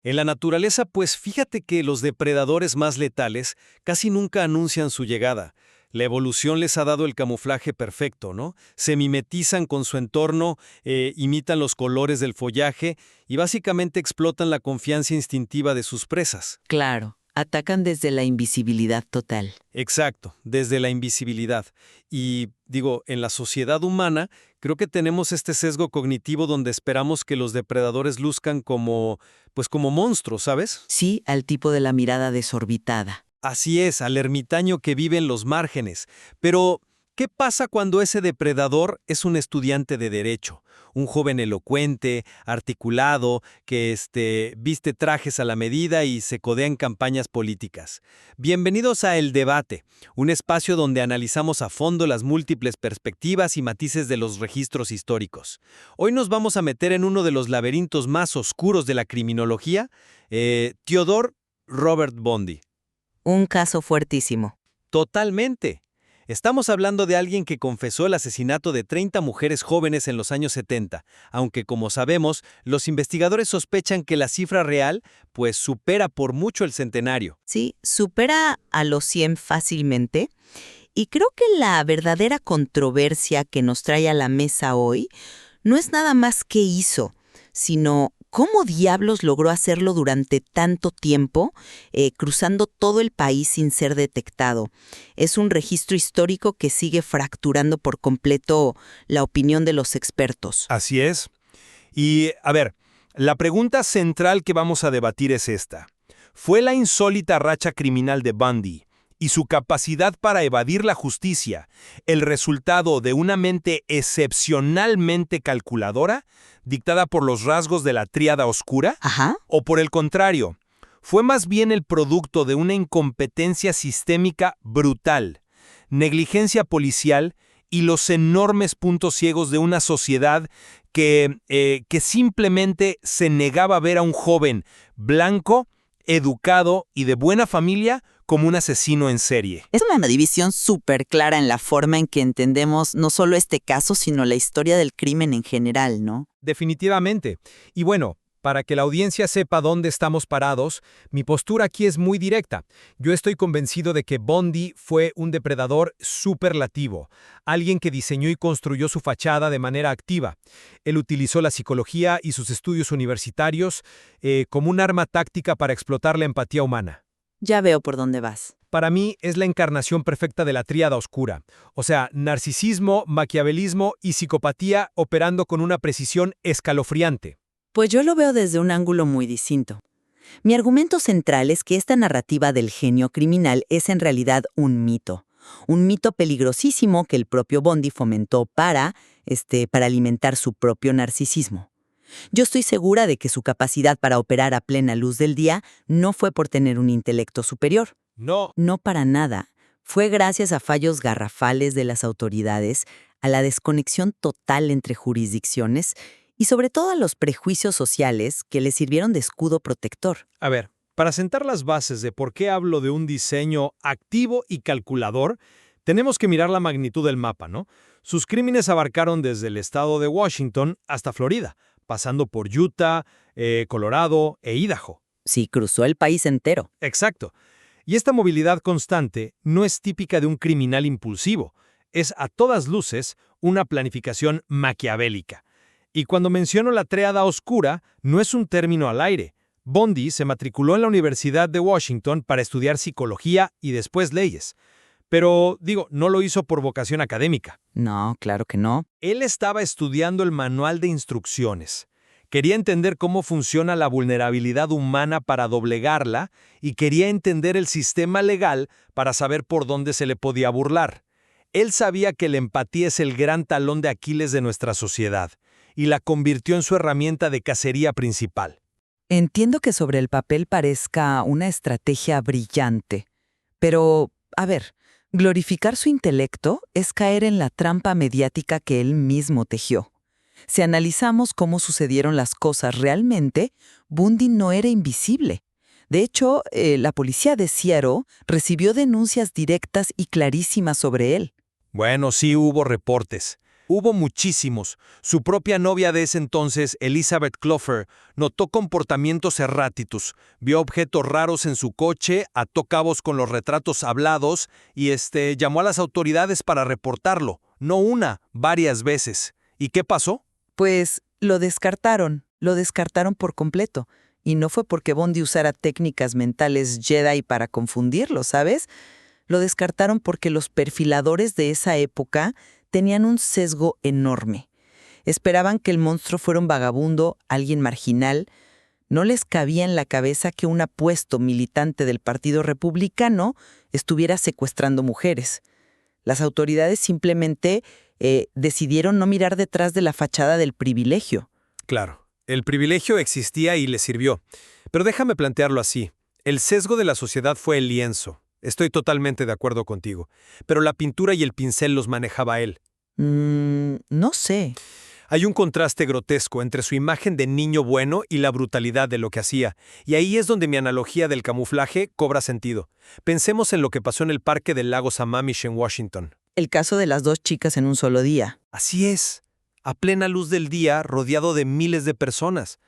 En la naturaleza, pues fíjate que los depredadores más letales casi nunca anuncian su llegada. La evolución les ha dado el camuflaje perfecto, ¿no? Se mimetizan con su entorno, imitan los colores del follaje y básicamente explotan la confianza instintiva de sus presas. Claro, atacan desde la invisibilidad total. Exacto, desde la invisibilidad. Y digo, en la sociedad humana, creo que tenemos este sesgo cognitivo donde esperamos que los depredadores luzcan pues como monstruos, ¿sabes? Sí, al tipo de la mirada desorbitada. Así es, al ermitaño que vive en los márgenes. Pero, ¿qué pasa cuando ese depredador es un estudiante de derecho? Un joven elocuente, articulado, que viste trajes a la medida y se codea en campañas políticas. Bienvenidos a El Debate, un espacio donde analizamos a fondo las múltiples perspectivas y matices de los registros históricos. Hoy nos vamos a meter en uno de los laberintos más oscuros de la criminología, Theodore Robert Bundy. Un caso fuertísimo. Totalmente. Estamos hablando de alguien que confesó el asesinato de 30 mujeres jóvenes en los años 70, aunque como sabemos, los investigadores sospechan que la cifra real, pues supera por mucho el centenario. Sí, supera a los 100 fácilmente. Y creo que la verdadera controversia que nos trae a la mesa hoy no es nada más qué hizo, sino cómo diablos logró hacerlo durante tanto tiempo, cruzando todo el país sin ser detectado. Es un registro histórico que sigue fracturando por completo la opinión de los expertos. Así es. Y, a ver, la pregunta central que vamos a debatir es esta. ¿Fue la insólita racha criminal de Bundy y su capacidad para evadir la justicia el resultado de una mente excepcionalmente calculadora, dictada por los rasgos de la tríada oscura? Ajá. ¿O por el contrario, fue más bien el producto de una incompetencia sistémica brutal, negligencia policial y los enormes puntos ciegos de una sociedad que simplemente se negaba a ver a un joven blanco, educado y de buena familia como un asesino en serie? Es una división súper clara en la forma en que entendemos no solo este caso, sino la historia del crimen en general, ¿no? Definitivamente. Y bueno, para que la audiencia sepa dónde estamos parados, mi postura aquí es muy directa. Yo estoy convencido de que Bundy fue un depredador superlativo, alguien que diseñó y construyó su fachada de manera activa. Él utilizó la psicología y sus estudios universitarios como un arma táctica para explotar la empatía humana. Ya veo por dónde vas. Para mí es la encarnación perfecta de la tríada oscura, o sea, narcisismo, maquiavelismo y psicopatía operando con una precisión escalofriante. Pues yo lo veo desde un ángulo muy distinto. Mi argumento central es que esta narrativa del genio criminal es en realidad un mito peligrosísimo que el propio Bundy fomentó para alimentar su propio narcisismo. Yo estoy segura de que su capacidad para operar a plena luz del día no fue por tener un intelecto superior. No. No para nada. Fue gracias a fallos garrafales de las autoridades, a la desconexión total entre jurisdicciones y sobre todo a los prejuicios sociales que le sirvieron de escudo protector. A ver, para sentar las bases de por qué hablo de un diseño activo y calculador, tenemos que mirar la magnitud del mapa, ¿no? Sus crímenes abarcaron desde el estado de Washington hasta Florida, pasando por Utah, Colorado e Idaho. Sí, cruzó el país entero. Exacto. Y esta movilidad constante no es típica de un criminal impulsivo, es a todas luces una planificación maquiavélica. Y cuando menciono la tríada oscura, no es un término al aire. Bundy se matriculó en la Universidad de Washington para estudiar psicología y después leyes. Pero, no lo hizo por vocación académica. No, claro que no. Él estaba estudiando el manual de instrucciones. Quería entender cómo funciona la vulnerabilidad humana para doblegarla y quería entender el sistema legal para saber por dónde se le podía burlar. Él sabía que la empatía es el gran talón de Aquiles de nuestra sociedad y la convirtió en su herramienta de cacería principal. Entiendo que sobre el papel parezca una estrategia brillante, pero, a ver, glorificar su intelecto es caer en la trampa mediática que él mismo tejió. Si analizamos cómo sucedieron las cosas realmente, Bundy no era invisible. De hecho, la policía de Seattle recibió denuncias directas y clarísimas sobre él. Bueno, sí hubo reportes, Hubo muchísimos. Su propia novia de ese entonces, Elizabeth Clover, notó comportamientos erráticos, vio objetos raros en su coche, ató cabos con los retratos hablados y llamó a las autoridades para reportarlo. No una, varias veces. ¿Y qué pasó? Pues lo descartaron por completo. Y no fue porque Bondi usara técnicas mentales Jedi para confundirlo, ¿sabes? Lo descartaron porque los perfiladores de esa época tenían un sesgo enorme. Esperaban que el monstruo fuera un vagabundo, alguien marginal. No les cabía en la cabeza que un apuesto militante del Partido Republicano estuviera secuestrando mujeres. Las autoridades simplemente decidieron no mirar detrás de la fachada del privilegio. Claro, el privilegio existía y le sirvió. Pero déjame plantearlo así. El sesgo de la sociedad fue el lienzo. Estoy totalmente de acuerdo contigo. Pero la pintura y el pincel los manejaba él. No sé. Hay un contraste grotesco entre su imagen de niño bueno y la brutalidad de lo que hacía. Y ahí es donde mi analogía del camuflaje cobra sentido. Pensemos en lo que pasó en el parque del lago Sammamish en Washington. El caso de las 2 chicas en un solo día. Así es. A plena luz del día, rodeado de miles de personas.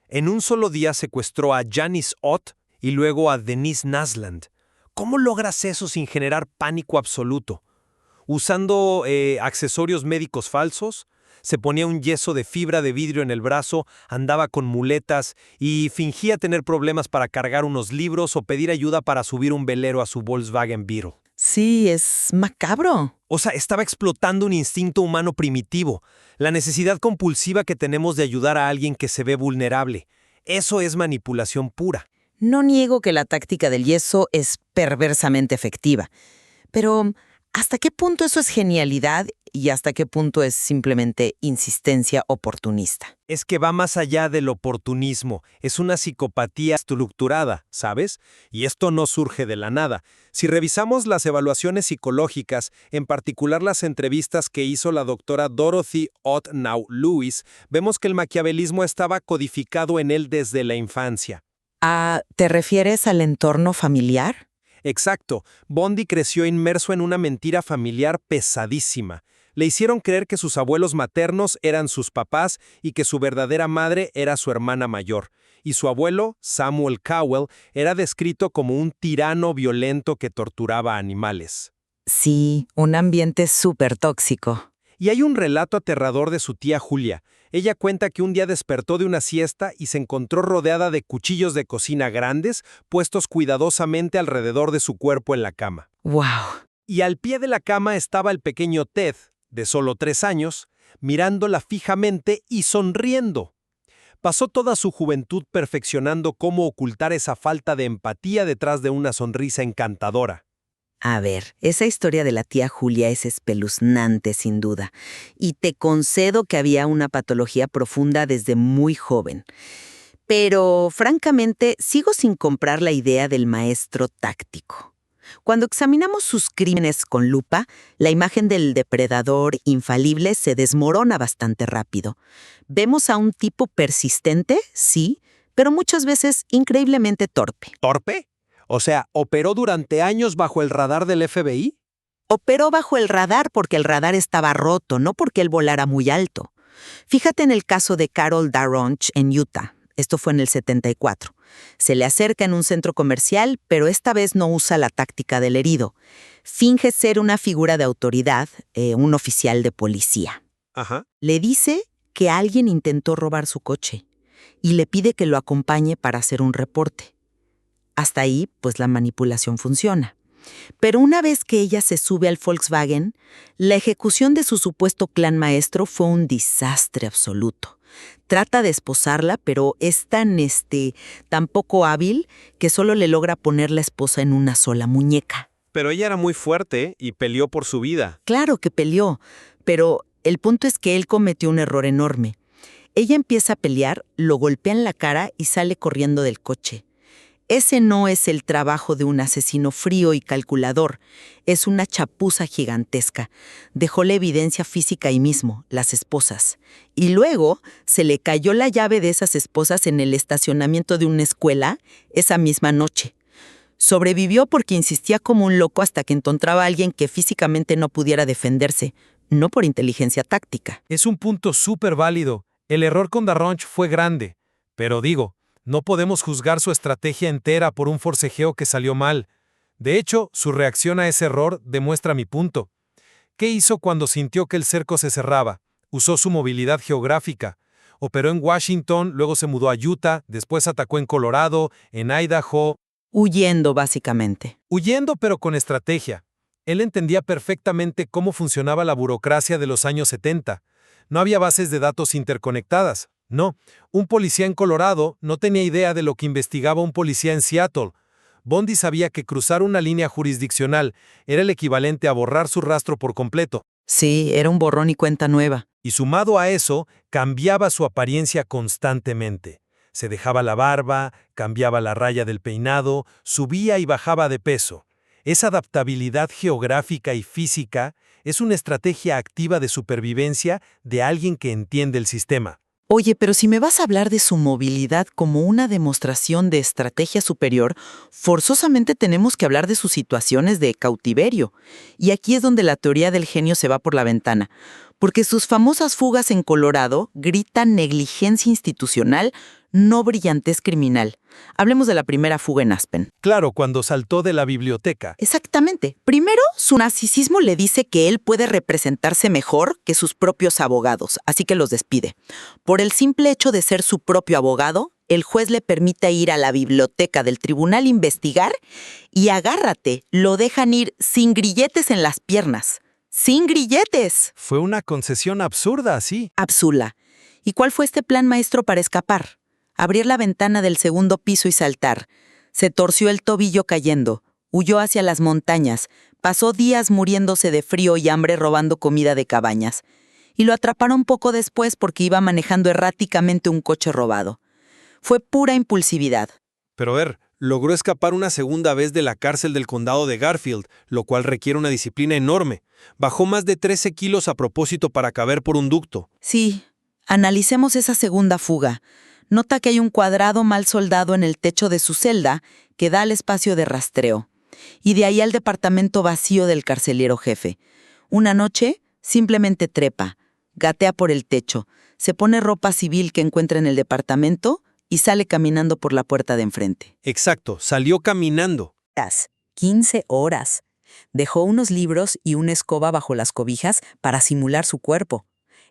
En un solo día secuestró a Janice Ott y luego a Denise Nasland. ¿Cómo logras eso sin generar pánico absoluto? Usando accesorios médicos falsos, se ponía un yeso de fibra de vidrio en el brazo, andaba con muletas y fingía tener problemas para cargar unos libros o pedir ayuda para subir un velero a su Volkswagen Beetle. Sí, es macabro. O sea, estaba explotando un instinto humano primitivo, la necesidad compulsiva que tenemos de ayudar a alguien que se ve vulnerable. Eso es manipulación pura. No niego que la táctica del yeso es perversamente efectiva, pero ¿hasta qué punto eso es genialidad y hasta qué punto es simplemente insistencia oportunista? Es que va más allá del oportunismo, es una psicopatía estructurada, ¿sabes? Y esto no surge de la nada. Si revisamos las evaluaciones psicológicas, en particular las entrevistas que hizo la doctora Dorothy Ottnow-Lewis, vemos que el maquiavelismo estaba codificado en él desde la infancia. ¿Te refieres al entorno familiar? Exacto, Bondi creció inmerso en una mentira familiar pesadísima. Le hicieron creer que sus abuelos maternos eran sus papás y que su verdadera madre era su hermana mayor. Y su abuelo, Samuel Cowell, era descrito como un tirano violento que torturaba a animales. Sí, un ambiente súper tóxico. Y hay un relato aterrador de su tía Julia. Ella cuenta que un día despertó de una siesta y se encontró rodeada de cuchillos de cocina grandes puestos cuidadosamente alrededor de su cuerpo en la cama. ¡Wow! Y al pie de la cama estaba el pequeño Ted, de solo 3 años, mirándola fijamente y sonriendo. Pasó toda su juventud perfeccionando cómo ocultar esa falta de empatía detrás de una sonrisa encantadora. A ver, esa historia de la tía Julia es espeluznante sin duda, y te concedo que había una patología profunda desde muy joven. Pero, francamente, sigo sin comprar la idea del maestro táctico. Cuando examinamos sus crímenes con lupa, la imagen del depredador infalible se desmorona bastante rápido. Vemos a un tipo persistente, sí, pero muchas veces increíblemente torpe. ¿Torpe? O sea, ¿operó durante años bajo el radar del FBI? Operó bajo el radar porque el radar estaba roto, no porque él volara muy alto. Fíjate en el caso de Carol Darronch en Utah. Esto fue en el 74. Se le acerca en un centro comercial, pero esta vez no usa la táctica del herido. Finge ser una figura de autoridad, un oficial de policía. Ajá. Le dice que alguien intentó robar su coche y le pide que lo acompañe para hacer un reporte. Hasta ahí, pues la manipulación funciona. Pero una vez que ella se sube al Volkswagen, la ejecución de su supuesto plan maestro fue un desastre absoluto. Trata de esposarla, pero es tan poco hábil que solo le logra poner la esposa en una sola muñeca. Pero ella era muy fuerte y peleó por su vida. Claro que peleó, pero el punto es que él cometió un error enorme. Ella empieza a pelear, lo golpea en la cara y sale corriendo del coche. Ese no es el trabajo de un asesino frío y calculador. Es una chapuza gigantesca. Dejó la evidencia física ahí mismo, las esposas. Y luego se le cayó la llave de esas esposas en el estacionamiento de una escuela esa misma noche. Sobrevivió porque insistía como un loco hasta que encontraba a alguien que físicamente no pudiera defenderse. no por inteligencia táctica. Es un punto súper válido. El error con Darronch fue grande. Pero digo, no podemos juzgar su estrategia entera por un forcejeo que salió mal. De hecho, su reacción a ese error demuestra mi punto. ¿Qué hizo cuando sintió que el cerco se cerraba? Usó su movilidad geográfica. Operó en Washington, luego se mudó a Utah, después atacó en Colorado, en Idaho. Huyendo, básicamente. Huyendo pero con estrategia. Él entendía perfectamente cómo funcionaba la burocracia de los años 70. No había bases de datos interconectadas. No, un policía en Colorado no tenía idea de lo que investigaba un policía en Seattle. Bondi sabía que cruzar una línea jurisdiccional era el equivalente a borrar su rastro por completo. Sí, era un borrón y cuenta nueva. Y sumado a eso, cambiaba su apariencia constantemente. Se dejaba la barba, cambiaba la raya del peinado, subía y bajaba de peso. Esa adaptabilidad geográfica y física es una estrategia activa de supervivencia de alguien que entiende el sistema. Oye, pero si me vas a hablar de su movilidad como una demostración de estrategia superior, forzosamente tenemos que hablar de sus situaciones de cautiverio. Y aquí es donde la teoría del genio se va por la ventana, porque sus famosas fugas en Colorado gritan negligencia institucional, no brillantez criminal. Hablemos de la primera fuga en Aspen. Claro, cuando saltó de la biblioteca. Exactamente. Primero, su narcisismo le dice que él puede representarse mejor que sus propios abogados, así que los despide. Por el simple hecho de ser su propio abogado, el juez le permite ir a la biblioteca del tribunal a investigar y agárrate, lo dejan ir sin grilletes en las piernas. ¡Sin grilletes! Fue una concesión absurda, sí. Absula. ¿Y cuál fue este plan maestro para escapar? Abrir la ventana del segundo piso y saltar. Se torció el tobillo cayendo, huyó hacia las montañas, pasó días muriéndose de frío y hambre robando comida de cabañas. Y lo atraparon poco después porque iba manejando erráticamente un coche robado. Fue pura impulsividad. Pero logró escapar una segunda vez de la cárcel del condado de Garfield, lo cual requiere una disciplina enorme. Bajó más de 13 kilos a propósito para caber por un ducto. Sí, analicemos esa segunda fuga. Nota que hay un cuadrado mal soldado en el techo de su celda que da al espacio de rastreo. Y de ahí al departamento vacío del carcelero jefe. Una noche, simplemente trepa, gatea por el techo, se pone ropa civil que encuentra en el departamento y sale caminando por la puerta de enfrente. Exacto, salió caminando. 15 horas. Dejó unos libros y una escoba bajo las cobijas para simular su cuerpo.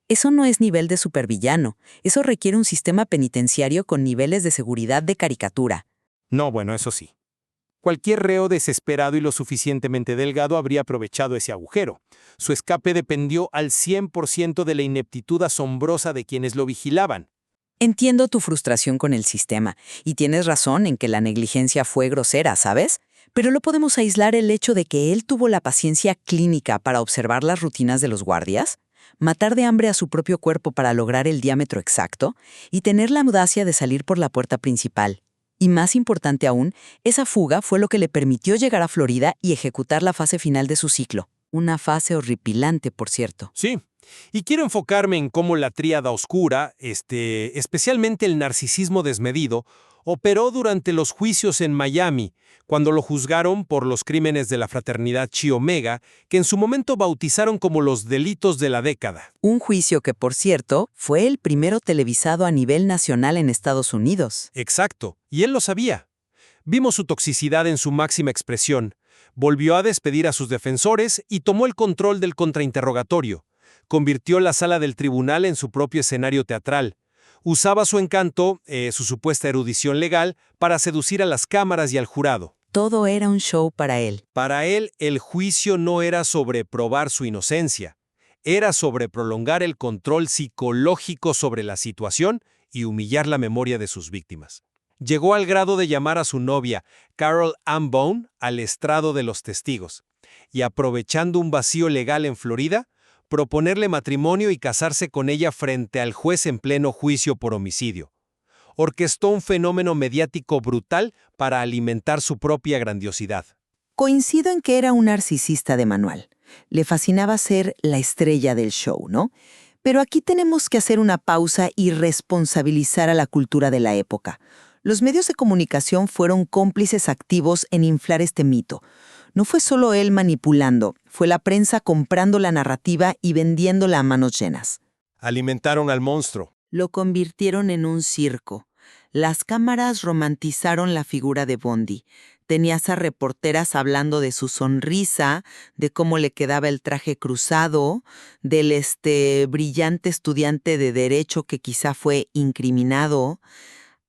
Eso no es nivel de supervillano. Eso requiere un sistema penitenciario con niveles de seguridad de caricatura. No, bueno, eso sí. Cualquier reo desesperado y lo suficientemente delgado habría aprovechado ese agujero. Su escape dependió al 100% de la ineptitud asombrosa de quienes lo vigilaban. Entiendo tu frustración con el sistema, y tienes razón en que la negligencia fue grosera, ¿sabes? Pero lo podemos aislar el hecho de que él tuvo la paciencia clínica para observar las rutinas de los guardias, matar de hambre a su propio cuerpo para lograr el diámetro exacto y tener la audacia de salir por la puerta principal. Y más importante aún, esa fuga fue lo que le permitió llegar a Florida y ejecutar la fase final de su ciclo. Una fase horripilante, por cierto. Sí, y quiero enfocarme en cómo la tríada oscura, especialmente el narcisismo desmedido, operó durante los juicios en Miami, cuando lo juzgaron por los crímenes de la fraternidad Chi Omega, que en su momento bautizaron como los delitos de la década. Un juicio que, por cierto, fue el primero televisado a nivel nacional en Estados Unidos. Exacto, y él lo sabía. Vimos su toxicidad en su máxima expresión. Volvió a despedir a sus defensores y tomó el control del contrainterrogatorio. Convirtió la sala del tribunal en su propio escenario teatral. Usaba su encanto, su supuesta erudición legal, para seducir a las cámaras y al jurado. Todo era un show para él. Para él, el juicio no era sobre probar su inocencia. Era sobre prolongar el control psicológico sobre la situación y humillar la memoria de sus víctimas. Llegó al grado de llamar a su novia, Carol Ann Bone, al estrado de los testigos. Y aprovechando un vacío legal en Florida, proponerle matrimonio y casarse con ella frente al juez en pleno juicio por homicidio. Orquestó un fenómeno mediático brutal para alimentar su propia grandiosidad. Coincido en que era un narcisista de manual. Le fascinaba ser la estrella del show, ¿no? Pero aquí tenemos que hacer una pausa y responsabilizar a la cultura de la época. Los medios de comunicación fueron cómplices activos en inflar este mito. No fue solo él manipulando, fue la prensa comprando la narrativa y vendiéndola a manos llenas. Alimentaron al monstruo. Lo convirtieron en un circo. Las cámaras romantizaron la figura de Bondi. Tenías a reporteras hablando de su sonrisa, de cómo le quedaba el traje cruzado, del brillante estudiante de derecho que quizá fue incriminado.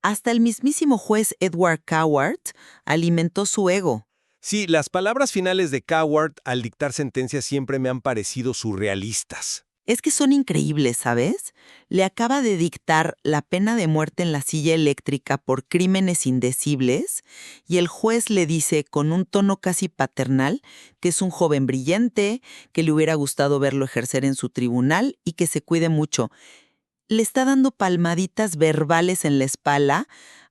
Hasta el mismísimo juez Edward Coward alimentó su ego. Sí, las palabras finales de Coward al dictar sentencias siempre me han parecido surrealistas. Es que son increíbles, ¿sabes? Le acaba de dictar la pena de muerte en la silla eléctrica por crímenes indecibles y el juez le dice con un tono casi paternal que es un joven brillante, que le hubiera gustado verlo ejercer en su tribunal y que se cuide mucho. Le está dando palmaditas verbales en la espalda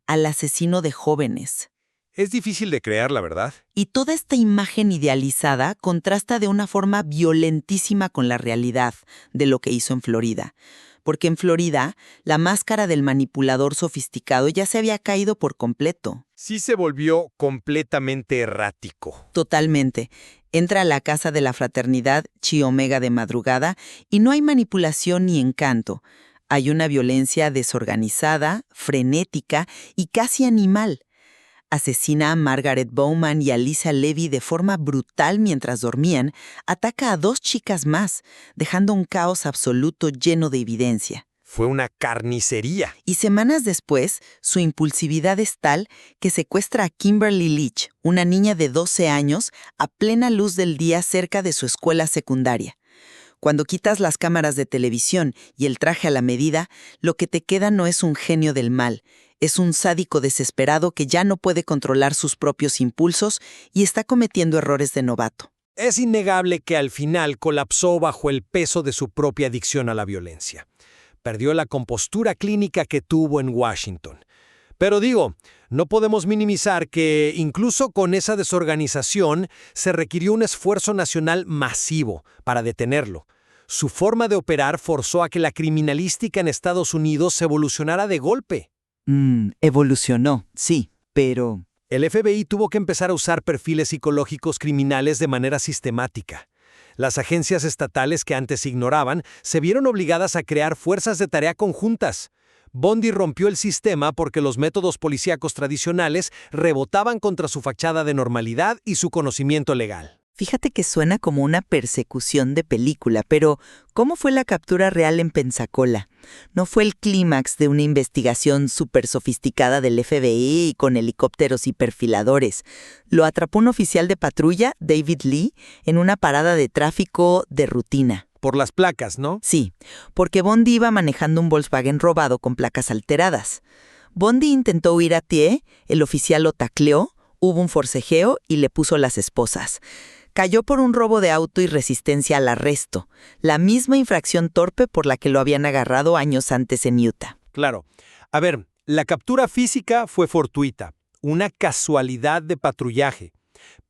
al asesino de jóvenes. Es difícil de creer, la verdad. Y toda esta imagen idealizada contrasta de una forma violentísima con la realidad de lo que hizo en Florida. Porque en Florida, la máscara del manipulador sofisticado ya se había caído por completo. Sí se volvió completamente errático. Totalmente. Entra a la casa de la fraternidad Chi Omega de madrugada y no hay manipulación ni encanto. Hay una violencia desorganizada, frenética y casi animal. Asesina a Margaret Bowman y a Lisa Levy de forma brutal mientras dormían, ataca a 2 chicas más, dejando un caos absoluto lleno de evidencia. Fue una carnicería. Y semanas después, su impulsividad es tal que secuestra a Kimberly Leach, una niña de 12 años, a plena luz del día cerca de su escuela secundaria. Cuando quitas las cámaras de televisión y el traje a la medida, lo que te queda no es un genio del mal, es un sádico desesperado que ya no puede controlar sus propios impulsos y está cometiendo errores de novato. Es innegable que al final colapsó bajo el peso de su propia adicción a la violencia. Perdió la compostura clínica que tuvo en Washington. Pero digo, no podemos minimizar que, incluso con esa desorganización, se requirió un esfuerzo nacional masivo para detenerlo. Su forma de operar forzó a que la criminalística en Estados Unidos evolucionara de golpe. Evolucionó, sí, pero... El FBI tuvo que empezar a usar perfiles psicológicos criminales de manera sistemática. Las agencias estatales que antes ignoraban se vieron obligadas a crear fuerzas de tarea conjuntas. Bondi rompió el sistema porque los métodos policíacos tradicionales rebotaban contra su fachada de normalidad y su conocimiento legal. Fíjate que suena como una persecución de película, pero ¿cómo fue la captura real en Pensacola? ¿No fue el clímax de una investigación súper sofisticada del FBI con helicópteros y perfiladores? Lo atrapó un oficial de patrulla, David Lee, en una parada de tráfico de rutina. Por las placas, ¿no? Sí, porque Bondi iba manejando un Volkswagen robado con placas alteradas. Bondi intentó huir a pie, el oficial lo tacleó, hubo un forcejeo y le puso las esposas. Cayó por un robo de auto y resistencia al arresto, la misma infracción torpe por la que lo habían agarrado años antes en Utah. Claro. A ver, la captura física fue fortuita, una casualidad de patrullaje.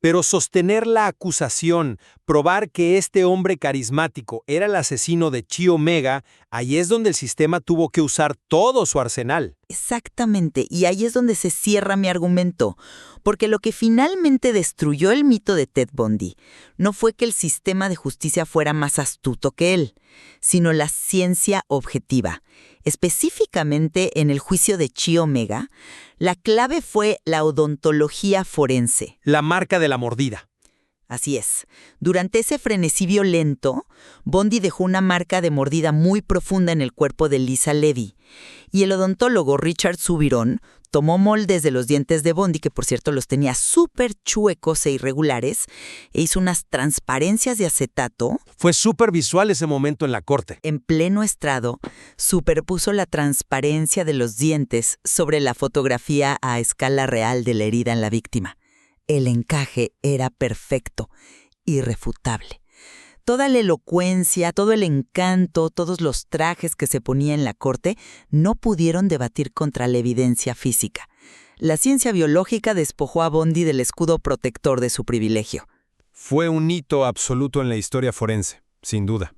Pero sostener la acusación, probar que este hombre carismático era el asesino de Chi Omega, ahí es donde el sistema tuvo que usar todo su arsenal. Exactamente, y ahí es donde se cierra mi argumento, porque lo que finalmente destruyó el mito de Ted Bundy no fue que el sistema de justicia fuera más astuto que él, sino la ciencia objetiva. Específicamente en el juicio de Chi Omega, la clave fue la odontología forense. La marca de la mordida. Así es. Durante ese frenesí violento, Bundy dejó una marca de mordida muy profunda en el cuerpo de Lisa Levy. Y el odontólogo Richard Subiron tomó moldes de los dientes de Bundy, que por cierto los tenía súper chuecos e irregulares, e hizo unas transparencias de acetato. Fue súper visual ese momento en la corte. En pleno estrado, superpuso la transparencia de los dientes sobre la fotografía a escala real de la herida en la víctima. El encaje era perfecto, irrefutable. Toda la elocuencia, todo el encanto, todos los trajes que se ponía en la corte no pudieron debatir contra la evidencia física. La ciencia biológica despojó a Bundy del escudo protector de su privilegio. Fue un hito absoluto en la historia forense, sin duda.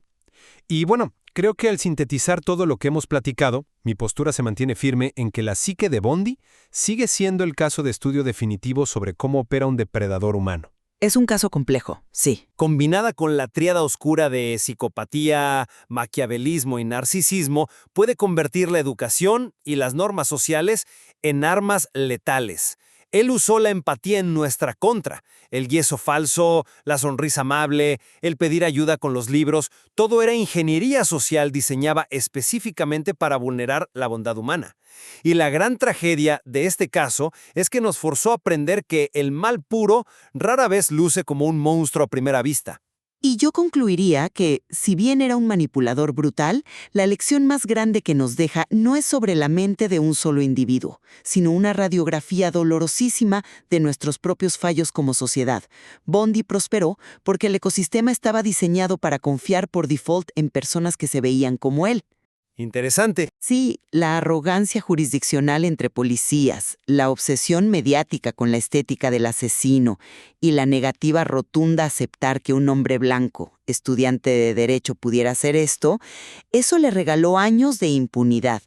Y bueno, creo que al sintetizar todo lo que hemos platicado, mi postura se mantiene firme en que la psique de Bundy sigue siendo el caso de estudio definitivo sobre cómo opera un depredador humano. Es un caso complejo, sí. Combinada con la tríada oscura de psicopatía, maquiavelismo y narcisismo, puede convertir la educación y las normas sociales en armas letales. Él usó la empatía en nuestra contra. El yeso falso, la sonrisa amable, el pedir ayuda con los libros, todo era ingeniería social diseñada específicamente para vulnerar la bondad humana. Y la gran tragedia de este caso es que nos forzó a aprender que el mal puro rara vez luce como un monstruo a primera vista. Y yo concluiría que, si bien era un manipulador brutal, la lección más grande que nos deja no es sobre la mente de un solo individuo, sino una radiografía dolorosísima de nuestros propios fallos como sociedad. Bondi prosperó porque el ecosistema estaba diseñado para confiar por default en personas que se veían como él. Interesante. Sí, la arrogancia jurisdiccional entre policías, la obsesión mediática con la estética del asesino y la negativa rotunda a aceptar que un hombre blanco, estudiante de derecho, pudiera hacer esto, eso le regaló años de impunidad,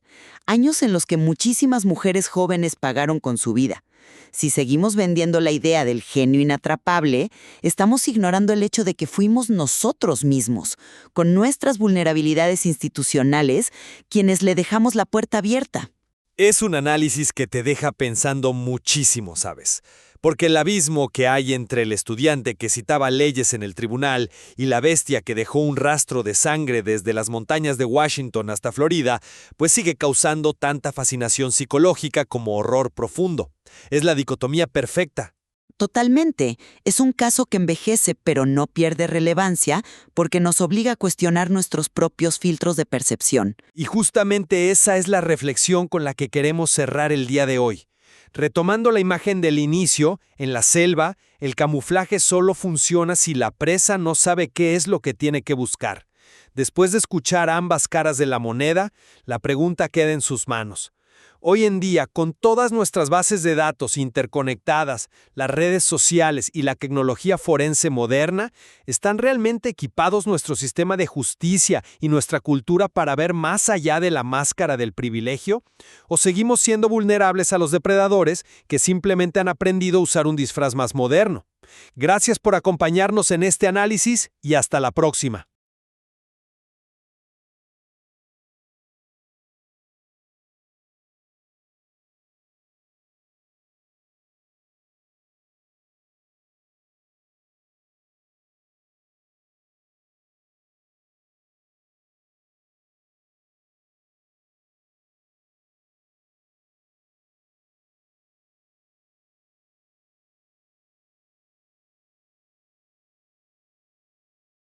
años en los que muchísimas mujeres jóvenes pagaron con su vida. Si seguimos vendiendo la idea del genio inatrapable, estamos ignorando el hecho de que fuimos nosotros mismos, con nuestras vulnerabilidades institucionales, quienes le dejamos la puerta abierta. Es un análisis que te deja pensando muchísimo, ¿sabes? Porque el abismo que hay entre el estudiante que citaba leyes en el tribunal y la bestia que dejó un rastro de sangre desde las montañas de Washington hasta Florida, pues sigue causando tanta fascinación psicológica como horror profundo. Es la dicotomía perfecta. Totalmente. Es un caso que envejece pero no pierde relevancia porque nos obliga a cuestionar nuestros propios filtros de percepción. Y justamente esa es la reflexión con la que queremos cerrar el día de hoy. Retomando la imagen del inicio, en la selva, el camuflaje solo funciona si la presa no sabe qué es lo que tiene que buscar. Después de escuchar ambas caras de la moneda, la pregunta queda en sus manos. Hoy en día, con todas nuestras bases de datos interconectadas, las redes sociales y la tecnología forense moderna, ¿están realmente equipados nuestro sistema de justicia y nuestra cultura para ver más allá de la máscara del privilegio? ¿O seguimos siendo vulnerables a los depredadores que simplemente han aprendido a usar un disfraz más moderno? Gracias por acompañarnos en este análisis y hasta la próxima.